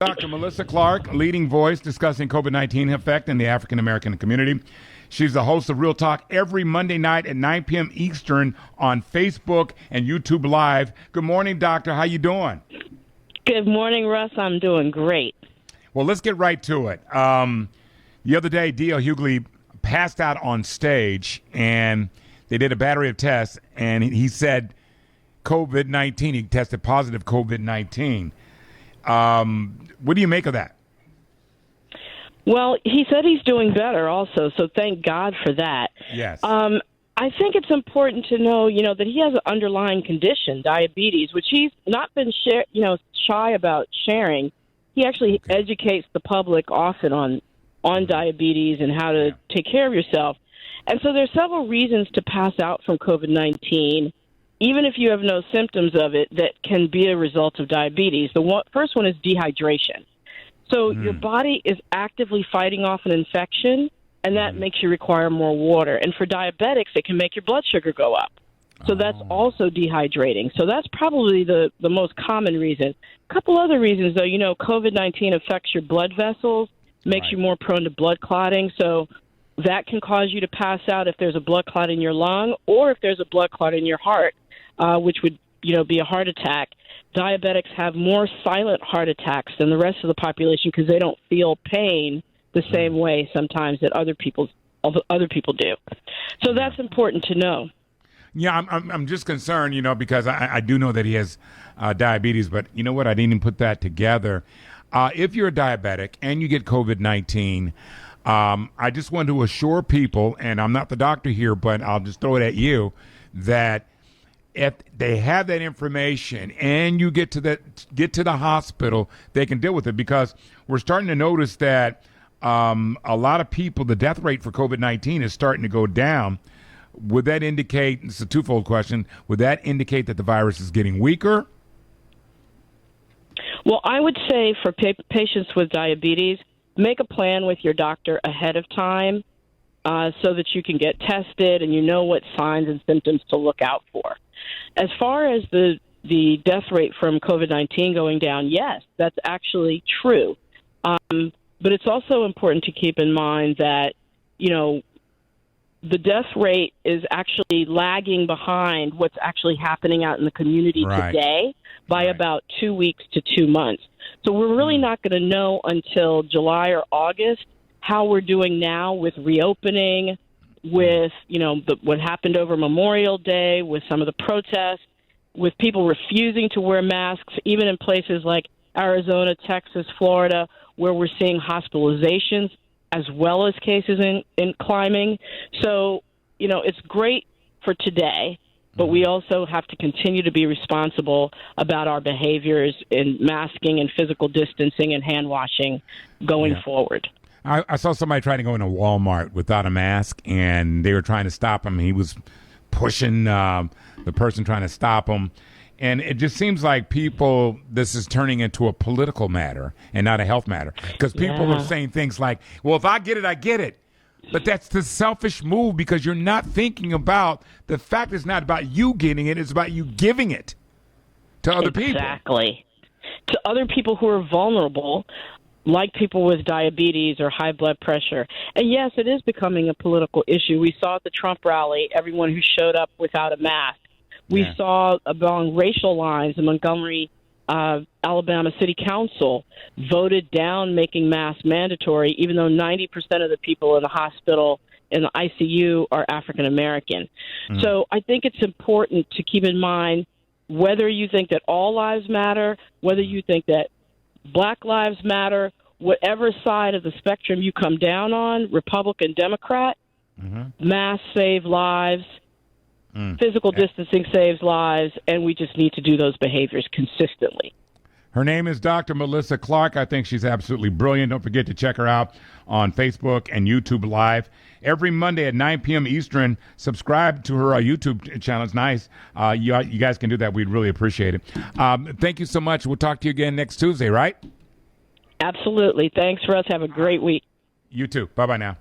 Dr. Melissa Clark, leading voice discussing COVID-19 effect in the African American community. She's the host of Real Talk every Monday night at 9 p.m. Eastern on Facebook and YouTube Live. Good morning, Doctor. How you doing? Good morning, Russ. I'm doing great. Well, let's get right to it. The other day, DL Hughley passed out on stage, and they did a battery of tests, and he said COVID-19. He tested positive COVID-19. What do you make of that? Well, he said he's doing better also, so thank God for that. Yes. I think it's important to know, that he has an underlying condition, diabetes, which he's not been shy about sharing. He actually educates the public often on diabetes and how to take care of yourself. And so there's several reasons to pass out from COVID-19, even if you have no symptoms of it, that can be a result of diabetes. First one is dehydration. So your body is actively fighting off an infection, and that makes you require more water. And for diabetics, it can make your blood sugar go up. So that's also dehydrating. So that's probably the most common reason. A couple other reasons, though. COVID-19 affects your blood vessels, makes you more prone to blood clotting. So that can cause you to pass out if there's a blood clot in your lung or if there's a blood clot in your heart, which would be a heart attack. Diabetics have more silent heart attacks than the rest of the population because they don't feel pain the same way sometimes that other people do. So that's important to know. Yeah, I'm just concerned, because I do know that he has diabetes, but you know what? I didn't even put that together. If you're a diabetic and you get COVID-19, I just want to assure people, and I'm not the doctor here, but I'll just throw it at you, that if they have that information and you get to the hospital, they can deal with it, because we're starting to notice that a lot of people, the death rate for COVID-19 is starting to go down. Would that indicate, it's a twofold question, would that indicate that the virus is getting weaker? Well, I would say for patients with diabetes, make a plan with your doctor ahead of time so that you can get tested and you know what signs and symptoms to look out for. As far as the death rate from COVID-19 going down, yes, that's actually true. But it's also important to keep in mind that, the death rate is actually lagging behind what's actually happening out in the community today by about 2 weeks to 2 months. So we're really not going to know until July or August how we're doing now with reopening, with, what happened over Memorial Day, with some of the protests, with people refusing to wear masks, even in places like Arizona, Texas, Florida, where we're seeing hospitalizations as well as cases in climbing. So, it's great for today, but we also have to continue to be responsible about our behaviors in masking and physical distancing and hand washing going forward. I saw somebody trying to go into Walmart without a mask, and they were trying to stop him. He was pushing the person trying to stop him. And it just seems like this is turning into a political matter and not a health matter. Because people are saying things like, well, if I get it, I get it. But that's the selfish move, because you're not thinking about the fact it's not about you getting it. It's about you giving it to other people. Exactly. To other people who are vulnerable, like people with diabetes or high blood pressure. And yes, it is becoming a political issue. We saw at the Trump rally, everyone who showed up without a mask. We saw along racial lines, the Montgomery, Alabama City Council voted down making masks mandatory, even though 90% of the people in the hospital, in the ICU, are African American. So I think it's important to keep in mind, whether you think that all lives matter, whether you think that Black lives matter, whatever side of the spectrum you come down on, Republican, Democrat, masks save lives. Physical distancing saves lives, and we just need to do those behaviors consistently. Her name is Dr. Melissa Clark. I think she's absolutely brilliant. Don't forget to check her out on Facebook and YouTube Live. Every Monday at 9 p.m. Eastern, subscribe to her YouTube channel. It's nice. You guys can do that. We'd really appreciate it. Thank you so much. We'll talk to you again next Tuesday, right? Absolutely. Thanks, Russ. Have a great week. You too. Bye-bye now.